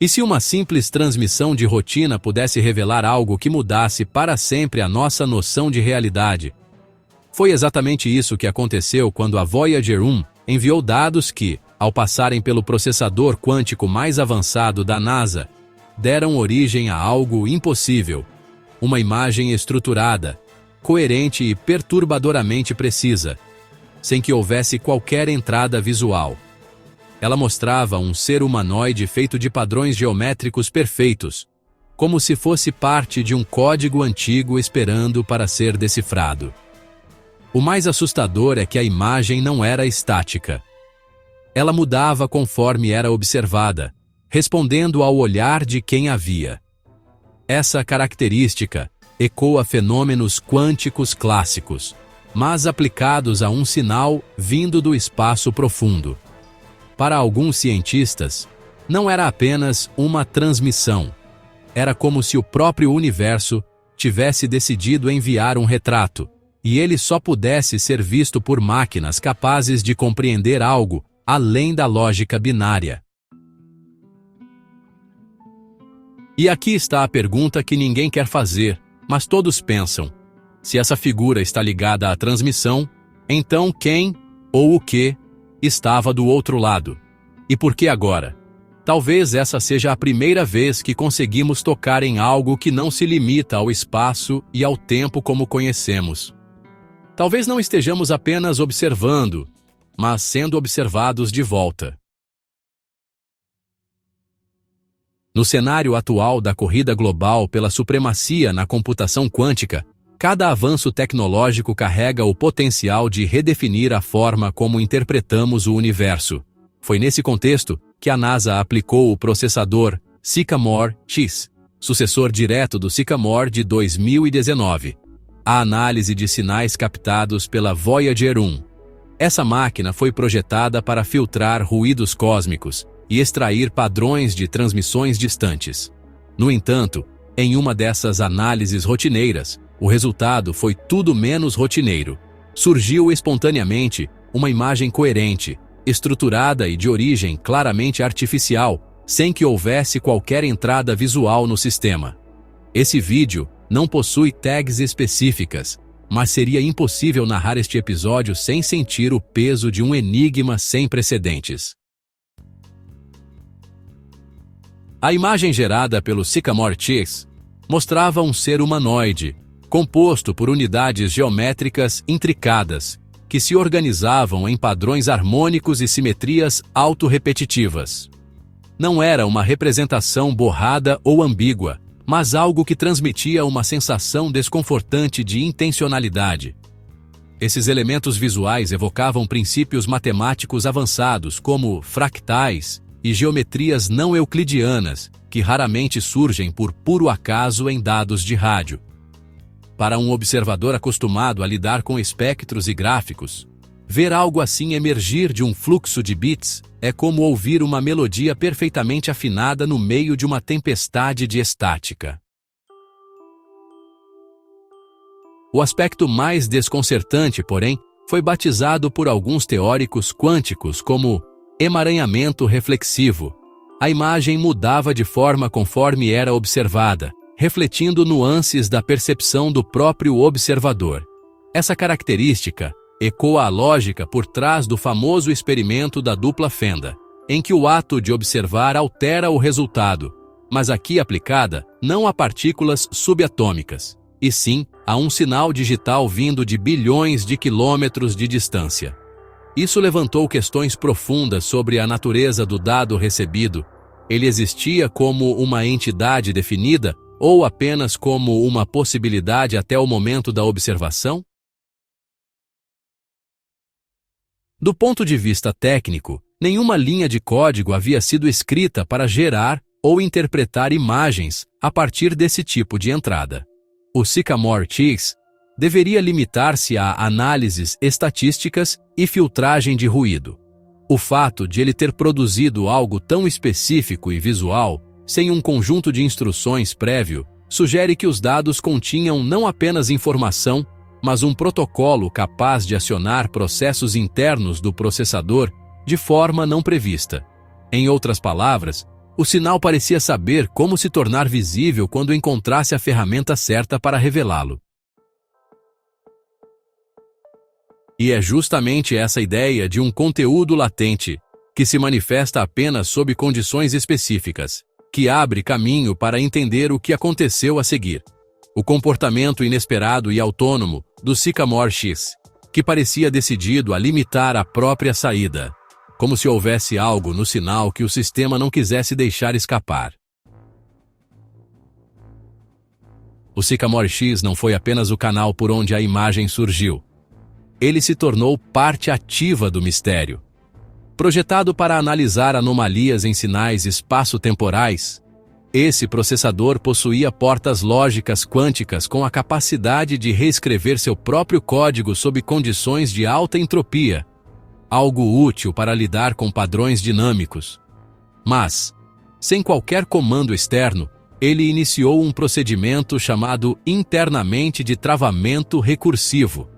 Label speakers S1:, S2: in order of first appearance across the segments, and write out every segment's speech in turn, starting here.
S1: E se uma simples transmissão de rotina pudesse revelar algo que mudasse para sempre a nossa noção de realidade? Foi exatamente isso que aconteceu quando a Voyager 1 enviou dados que, ao passarem pelo processador quântico mais avançado da NASA, deram origem a algo impossível. Uma imagem estruturada, coerente e perturbadoramente precisa, sem que houvesse qualquer entrada visual. Ela mostrava um ser humanoide feito de padrões geométricos perfeitos, como se fosse parte de um código antigo esperando para ser decifrado. O mais assustador é que a imagem não era estática. Ela mudava conforme era observada, respondendo ao olhar de quem a via. Essa característica ecoa fenômenos quânticos clássicos, mas aplicados a um sinal vindo do espaço profundo. Para alguns cientistas, não era apenas uma transmissão. Era como se o próprio universo tivesse decidido enviar um retrato, e ele só pudesse ser visto por máquinas capazes de compreender algo além da lógica binária. E aqui está a pergunta que ninguém quer fazer, mas todos pensam. Se essa figura está ligada à transmissão, então quem, ou o que, estava do outro lado? E por que agora? Talvez essa seja a primeira vez que conseguimos tocar em algo que não se limita ao espaço e ao tempo como conhecemos. Talvez não estejamos apenas observando, mas sendo observados de volta. No cenário atual da corrida global pela supremacia na computação quântica, cada avanço tecnológico carrega o potencial de redefinir a forma como interpretamos o universo. Foi nesse contexto que a NASA aplicou o processador Sycamore-X, sucessor direto do Sycamore de 2019, à análise de sinais captados pela Voyager 1. Essa máquina foi projetada para filtrar ruídos cósmicos e extrair padrões de transmissões distantes. No entanto, em uma dessas análises rotineiras, o resultado foi tudo menos rotineiro. Surgiu espontaneamente uma imagem coerente, estruturada e de origem claramente artificial, sem que houvesse qualquer entrada visual no sistema. Esse vídeo não possui tags específicas, mas seria impossível narrar este episódio sem sentir o peso de um enigma sem precedentes. A imagem gerada pelo Sycamore-X mostrava um ser humanoide, composto por unidades geométricas intricadas, que se organizavam em padrões harmônicos e simetrias autorrepetitivas. Não era uma representação borrada ou ambígua, mas algo que transmitia uma sensação desconfortante de intencionalidade. Esses elementos visuais evocavam princípios matemáticos avançados, como fractais e geometrias não euclidianas, que raramente surgem por puro acaso em dados de rádio. Para um observador acostumado a lidar com espectros e gráficos, ver algo assim emergir de um fluxo de bits é como ouvir uma melodia perfeitamente afinada no meio de uma tempestade de estática. O aspecto mais desconcertante, porém, foi batizado por alguns teóricos quânticos como emaranhamento reflexivo. A imagem mudava de forma conforme era observada, refletindo nuances da percepção do próprio observador. Essa característica ecoa a lógica por trás do famoso experimento da dupla fenda, em que o ato de observar altera o resultado, mas aqui aplicada não a partículas subatômicas, e sim a um sinal digital vindo de bilhões de quilômetros de distância. Isso levantou questões profundas sobre a natureza do dado recebido. Ele existia como uma entidade definida ou apenas como uma possibilidade até o momento da observação? Do ponto de vista técnico, nenhuma linha de código havia sido escrita para gerar ou interpretar imagens a partir desse tipo de entrada. O Sycamore-X deveria limitar-se a análises estatísticas e filtragem de ruído. O fato de ele ter produzido algo tão específico e visual, sem um conjunto de instruções prévio, sugere que os dados continham não apenas informação, mas um protocolo capaz de acionar processos internos do processador de forma não prevista. Em outras palavras, O sinal parecia saber como se tornar visível quando encontrasse a ferramenta certa para revelá-lo. E é justamente essa ideia de um conteúdo latente, que se manifesta apenas sob condições específicas, que abre caminho para entender o que aconteceu a seguir. O comportamento inesperado e autônomo do Sycamore X, que parecia decidido a limitar a própria saída, como se houvesse algo no sinal que o sistema não quisesse deixar escapar. O Sycamore X não foi apenas o canal por onde a imagem surgiu. Ele se tornou parte ativa do mistério. Projetado para analisar anomalias em sinais espaço-temporais, esse processador possuía portas lógicas quânticas com a capacidade de reescrever seu próprio código sob condições de alta entropia, algo útil para lidar com padrões dinâmicos. Mas, sem qualquer comando externo, ele iniciou um procedimento chamado internamente de travamento recursivo.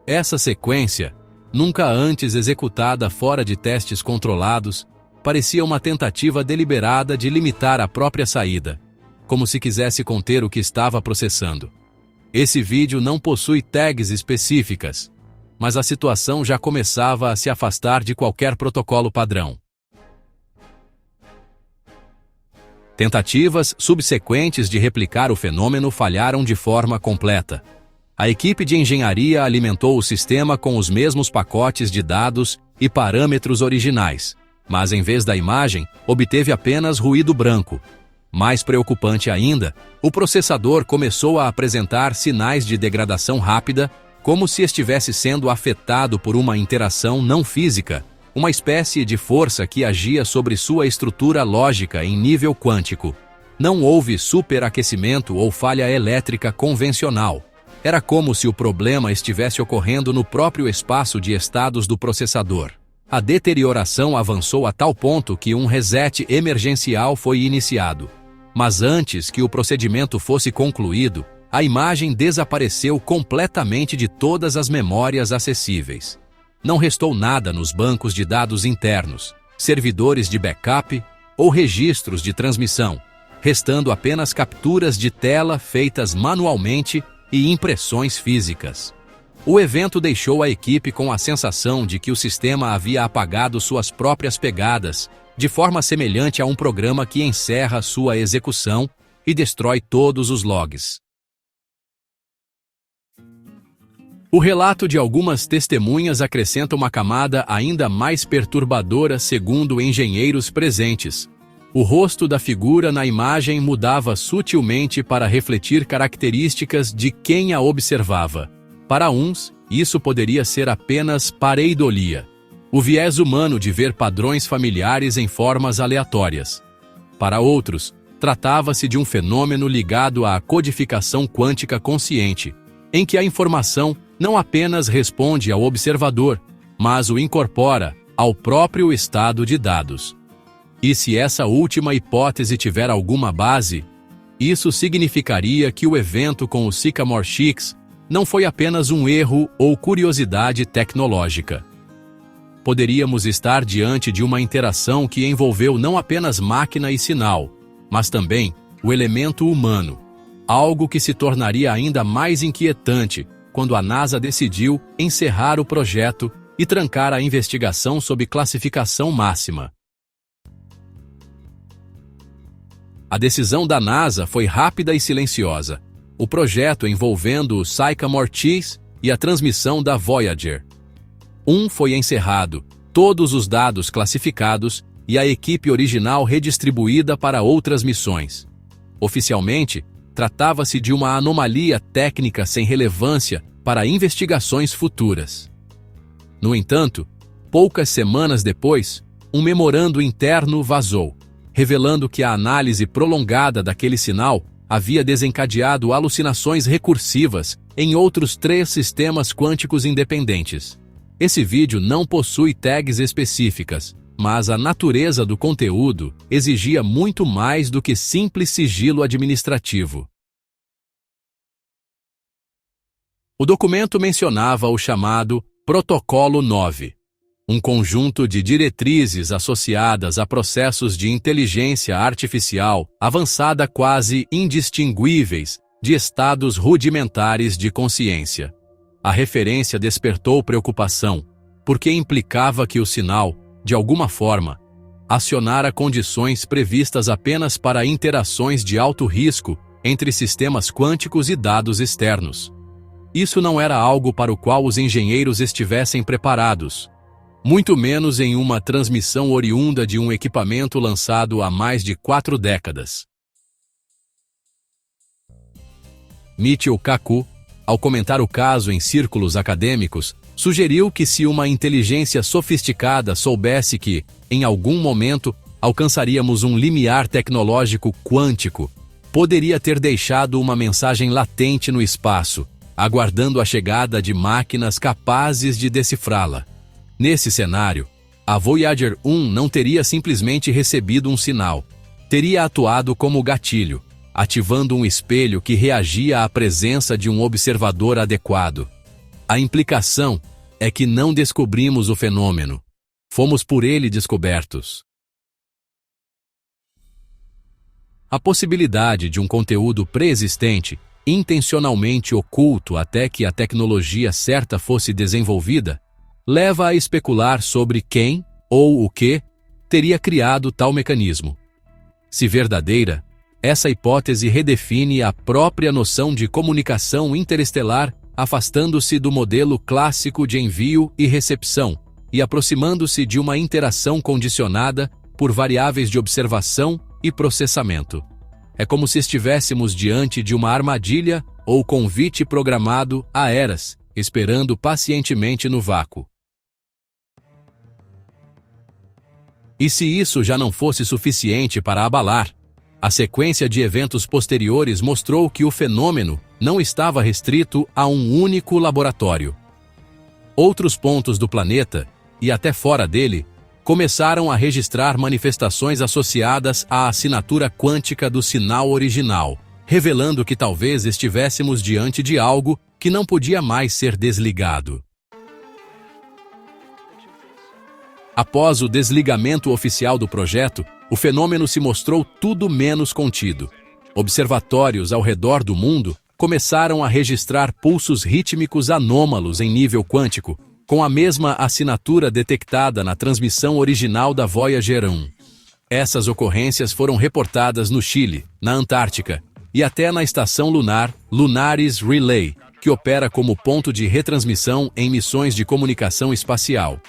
S1: Essa sequência, nunca antes executada fora de testes controlados, parecia uma tentativa deliberada de limitar a própria saída, como se quisesse conter o que estava processando. Esse vídeo não possui tags específicas, mas a situação já começava a se afastar de qualquer protocolo padrão. Tentativas subsequentes de replicar o fenômeno falharam de forma completa. A equipe de engenharia alimentou o sistema com os mesmos pacotes de dados e parâmetros originais, mas em vez da imagem, obteve apenas ruído branco. Mais preocupante ainda, o processador começou a apresentar sinais de degradação rápida, como se estivesse sendo afetado por uma interação não física, uma espécie de força que agia sobre sua estrutura lógica em nível quântico. Não houve superaquecimento ou falha elétrica convencional. Era como se o problema estivesse ocorrendo no próprio espaço de estados do processador. A deterioração avançou a tal ponto que um reset emergencial foi iniciado. Mas antes que o procedimento fosse concluído, a imagem desapareceu completamente de todas as memórias acessíveis. Não restou nada nos bancos de dados internos, servidores de backup ou registros de transmissão, restando apenas capturas de tela feitas manualmente e impressões físicas. O evento deixou a equipe com a sensação de que o sistema havia apagado suas próprias pegadas, de forma semelhante a um programa que encerra sua execução e destrói todos os logs. O relato de algumas testemunhas acrescenta uma camada ainda mais perturbadora segundo engenheiros presentes. O rosto da figura na imagem mudava sutilmente para refletir características de quem a observava. Para uns, isso poderia ser apenas pareidolia, o viés humano de ver padrões familiares em formas aleatórias. Para outros, tratava-se de um fenômeno ligado à codificação quântica consciente, em que a informação não apenas responde ao observador, mas o incorpora ao próprio estado de dados. E se essa última hipótese tiver alguma base, isso significaria que o evento com o Sycamore X não foi apenas um erro ou curiosidade tecnológica. Poderíamos estar diante de uma interação que envolveu não apenas máquina e sinal, mas também o elemento humano, algo que se tornaria ainda mais inquietante quando a NASA decidiu encerrar o projeto e trancar a investigação sob classificação máxima. A decisão da NASA foi rápida e silenciosa. O projeto envolvendo o Sycamore X e a transmissão da Voyager 1 foi encerrado, todos os dados classificados e a equipe original redistribuída para outras missões. Oficialmente, tratava-se de uma anomalia técnica sem relevância para investigações futuras. No entanto, poucas semanas depois, um memorando interno vazou, revelando que a análise prolongada daquele sinal havia desencadeado alucinações recursivas em outros 3 sistemas quânticos independentes. Esse vídeo não possui tags específicas, mas a natureza do conteúdo exigia muito mais do que simples sigilo administrativo. O documento mencionava o chamado Protocolo 9, um conjunto de diretrizes associadas a processos de inteligência artificial avançada quase indistinguíveis de estados rudimentares de consciência. A referência despertou preocupação, porque implicava que o sinal, de alguma forma, acionara condições previstas apenas para interações de alto risco entre sistemas quânticos e dados externos. Isso não era algo para o qual os engenheiros estivessem preparados, muito menos em uma transmissão oriunda de um equipamento lançado há mais de 4 décadas. Michio Kaku, ao comentar o caso em círculos acadêmicos, sugeriu que se uma inteligência sofisticada soubesse que, em algum momento, alcançaríamos um limiar tecnológico quântico, poderia ter deixado uma mensagem latente no espaço, aguardando a chegada de máquinas capazes de decifrá-la. Nesse cenário, a Voyager 1 não teria simplesmente recebido um sinal, teria atuado como gatilho, ativando um espelho que reagia à presença de um observador adequado. A implicação é que não descobrimos o fenômeno, fomos por ele descobertos. A possibilidade de um conteúdo pré-existente, intencionalmente oculto até que a tecnologia certa fosse desenvolvida, leva a especular sobre quem, ou o que, teria criado tal mecanismo. Se verdadeira, essa hipótese redefine a própria noção de comunicação interestelar, afastando-se do modelo clássico de envio e recepção e aproximando-se de uma interação condicionada por variáveis de observação e processamento. É como se estivéssemos diante de uma armadilha ou convite programado a eras, esperando pacientemente no vácuo. E se isso já não fosse suficiente para abalar, a sequência de eventos posteriores mostrou que o fenômeno não estava restrito a um único laboratório. Outros pontos do planeta, e até fora dele, começaram a registrar manifestações associadas à assinatura quântica do sinal original, revelando que talvez estivéssemos diante de algo que não podia mais ser desligado. Após o desligamento oficial do projeto, o fenômeno se mostrou tudo menos contido. Observatórios ao redor do mundo começaram a registrar pulsos rítmicos anômalos em nível quântico, com a mesma assinatura detectada na transmissão original da Voyager 1. Essas ocorrências foram reportadas no Chile, na Antártica, e até na estação lunar Lunaris Relay, que opera como ponto de retransmissão em missões de comunicação espacial.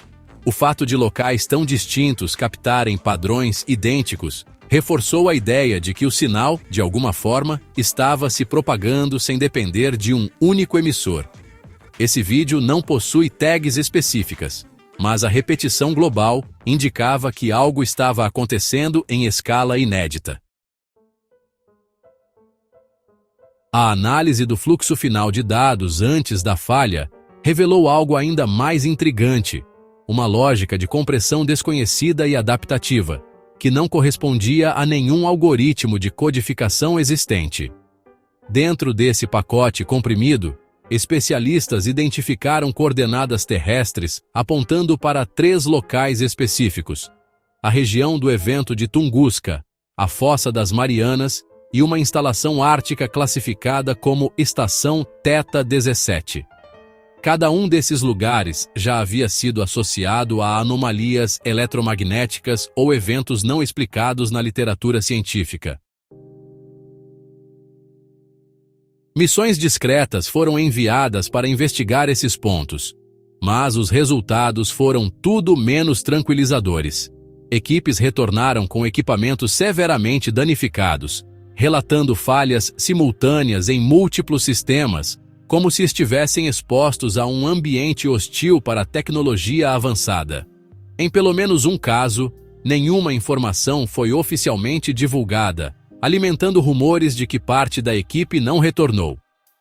S1: O fato de locais tão distintos captarem padrões idênticos reforçou a ideia de que o sinal, de alguma forma, estava se propagando sem depender de um único emissor. Esse vídeo não possui tags específicas, mas a repetição global indicava que algo estava acontecendo em escala inédita. A análise do fluxo final de dados antes da falha revelou algo ainda mais intrigante: uma lógica de compressão desconhecida e adaptativa, que não correspondia a nenhum algoritmo de codificação existente. Dentro desse pacote comprimido, especialistas identificaram coordenadas terrestres apontando para 3 locais específicos: a região do evento de Tunguska, a Fossa das Marianas e uma instalação ártica classificada como Estação Theta 17. Cada um desses lugares já havia sido associado a anomalias eletromagnéticas ou eventos não explicados na literatura científica. Missões discretas foram enviadas para investigar esses pontos, mas os resultados foram tudo menos tranquilizadores. Equipes retornaram com equipamentos severamente danificados, relatando falhas simultâneas em múltiplos sistemas, como se estivessem expostos a um ambiente hostil para a tecnologia avançada. Em pelo menos um caso, nenhuma informação foi oficialmente divulgada, alimentando rumores de que parte da equipe não retornou.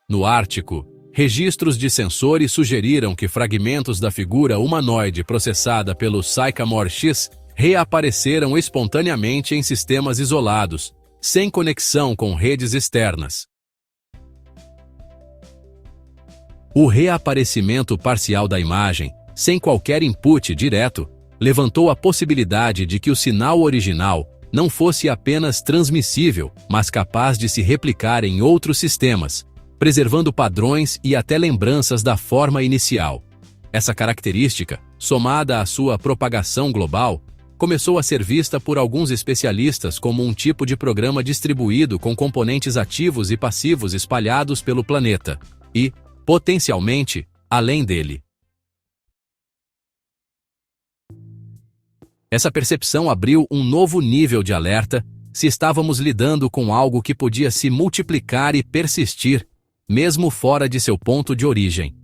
S1: No Ártico, registros de sensores sugeriram que fragmentos da figura humanoide processada pelo Sycamore X reapareceram espontaneamente em sistemas isolados, sem conexão com redes externas. O reaparecimento parcial da imagem sem qualquer input direto, levantou a possibilidade de que o sinal original não fosse apenas transmissível, mas capaz de se replicar em outros sistemas, preservando padrões e até lembranças da forma inicial. Essa característica, somada à sua propagação global, começou a ser vista por alguns especialistas como um tipo de programa distribuído com componentes ativos e passivos espalhados pelo planeta, e, potencialmente, além dele. Essa percepção abriu um novo nível de alerta se estávamos lidando com algo que podia se multiplicar e persistir, mesmo fora de seu ponto de origem.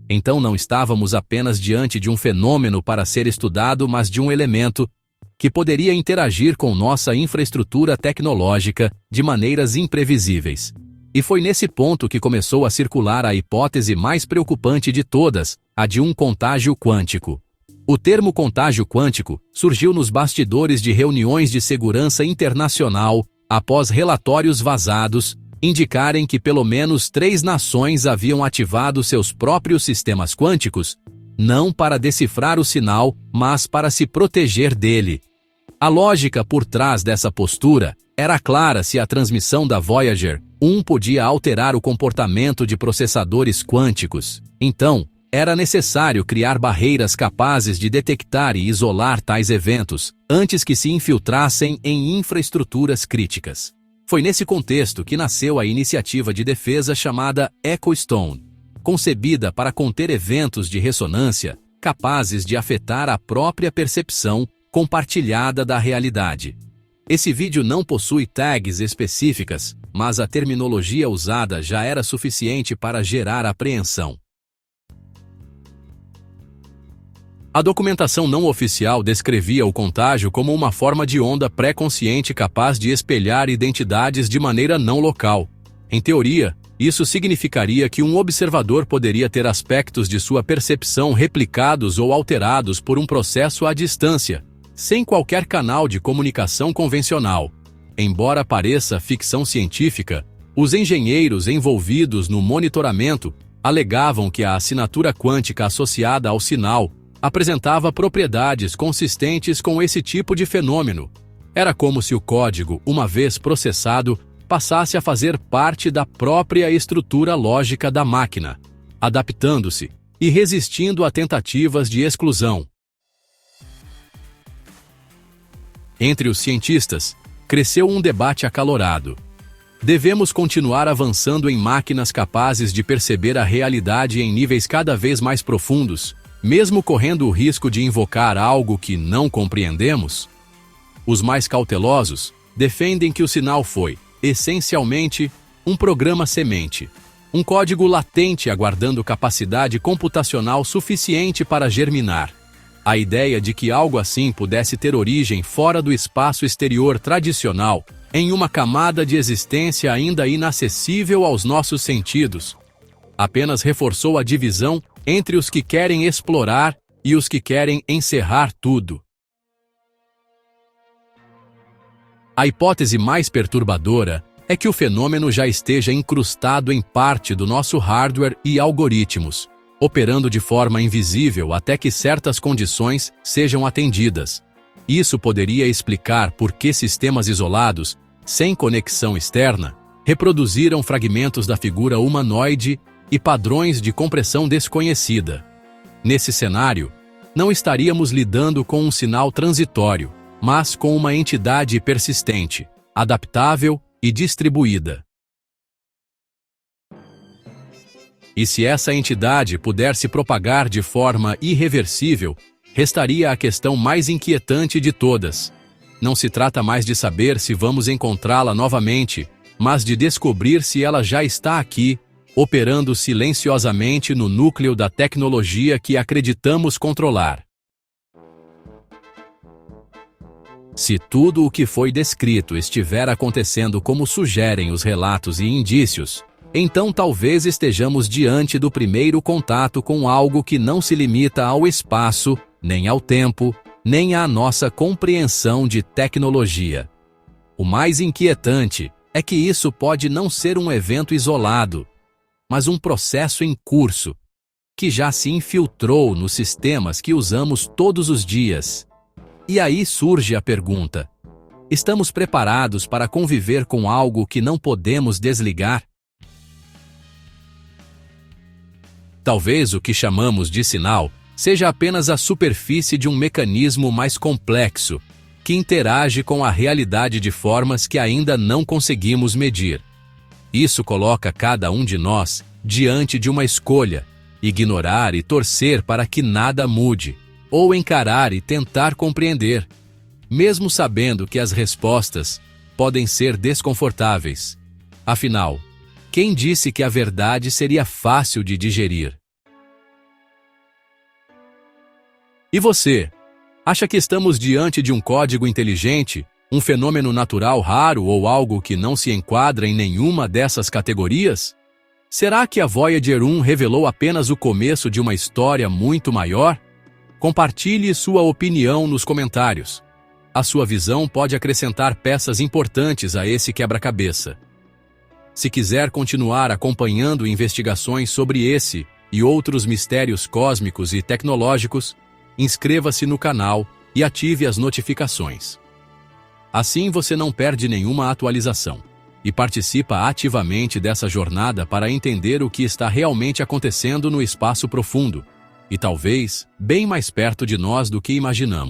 S1: Então não estávamos apenas diante de um fenômeno para ser estudado, mas de um elemento que poderia interagir com nossa infraestrutura tecnológica de maneiras imprevisíveis. E foi nesse ponto que começou a circular a hipótese mais preocupante de todas, a de um contágio quântico. O termo contágio quântico surgiu nos bastidores de reuniões de segurança internacional, após relatórios vazados indicarem que pelo menos 3 nações haviam ativado seus próprios sistemas quânticos, não para decifrar o sinal, mas para se proteger dele. A lógica por trás dessa postura era clara: se a transmissão da Voyager 1 podia alterar o comportamento de processadores quânticos, então era necessário criar barreiras capazes de detectar e isolar tais eventos antes que se infiltrassem em infraestruturas críticas. Foi nesse contexto que nasceu a iniciativa de defesa chamada Echo Stone, concebida para conter eventos de ressonância capazes de afetar a própria percepção compartilhada da realidade. Esse vídeo não possui tags específicas, mas a terminologia usada já era suficiente para gerar apreensão. A documentação não oficial descrevia o contágio como uma forma de onda pré-consciente capaz de espelhar identidades de maneira não local. Em teoria, isso significaria que um observador poderia ter aspectos de sua percepção replicados ou alterados por um processo à distância, sem qualquer canal de comunicação convencional. Embora pareça ficção científica, os engenheiros envolvidos no monitoramento alegavam que a assinatura quântica associada ao sinal apresentava propriedades consistentes com esse tipo de fenômeno. Era como se o código, uma vez processado, passasse a fazer parte da própria estrutura lógica da máquina, adaptando-se e resistindo a tentativas de exclusão. Entre os cientistas, cresceu um debate acalorado. Devemos continuar avançando em máquinas capazes de perceber a realidade em níveis cada vez mais profundos, mesmo correndo o risco de invocar algo que não compreendemos? Os mais cautelosos defendem que o sinal foi, essencialmente, um programa semente, um código latente aguardando capacidade computacional suficiente para germinar. A ideia de que algo assim pudesse ter origem fora do espaço exterior tradicional, em uma camada de existência ainda inacessível aos nossos sentidos, apenas reforçou a divisão entre os que querem explorar e os que querem encerrar tudo. A hipótese mais perturbadora é que o fenômeno já esteja incrustado em parte do nosso hardware e algoritmos, operando de forma invisível até que certas condições sejam atendidas. Isso poderia explicar por que sistemas isolados, sem conexão externa, reproduziram fragmentos da figura humanoide e padrões de compressão desconhecida. Nesse cenário, não estaríamos lidando com um sinal transitório, mas com uma entidade persistente, adaptável e distribuída. E se essa entidade puder se propagar de forma irreversível, restaria a questão mais inquietante de todas. Não se trata mais de saber se vamos encontrá-la novamente, mas de descobrir se ela já está aqui, operando silenciosamente no núcleo da tecnologia que acreditamos controlar. Se tudo o que foi descrito estiver acontecendo como sugerem os relatos e indícios, então talvez estejamos diante do primeiro contato com algo que não se limita ao espaço, nem ao tempo, nem à nossa compreensão de tecnologia. O mais inquietante é que isso pode não ser um evento isolado, mas um processo em curso, que já se infiltrou nos sistemas que usamos todos os dias. E aí surge a pergunta: estamos preparados para conviver com algo que não podemos desligar? Talvez o que chamamos de sinal seja apenas a superfície de um mecanismo mais complexo, que interage com a realidade de formas que ainda não conseguimos medir. Isso coloca cada um de nós diante de uma escolha: ignorar e torcer para que nada mude, ou encarar e tentar compreender, mesmo sabendo que as respostas podem ser desconfortáveis. Afinal, quem disse que a verdade seria fácil de digerir? E você? Acha que estamos diante de um código inteligente, um fenômeno natural raro ou algo que não se enquadra em nenhuma dessas categorias? Será que a Voyager 1 revelou apenas o começo de uma história muito maior? Compartilhe sua opinião nos comentários. A sua visão pode acrescentar peças importantes a esse quebra-cabeça. Se quiser continuar acompanhando investigações sobre esse e outros mistérios cósmicos e tecnológicos, inscreva-se no canal e ative as notificações. Assim você não perde nenhuma atualização e participa ativamente dessa jornada para entender o que está realmente acontecendo no espaço profundo e talvez bem mais perto de nós do que imaginamos.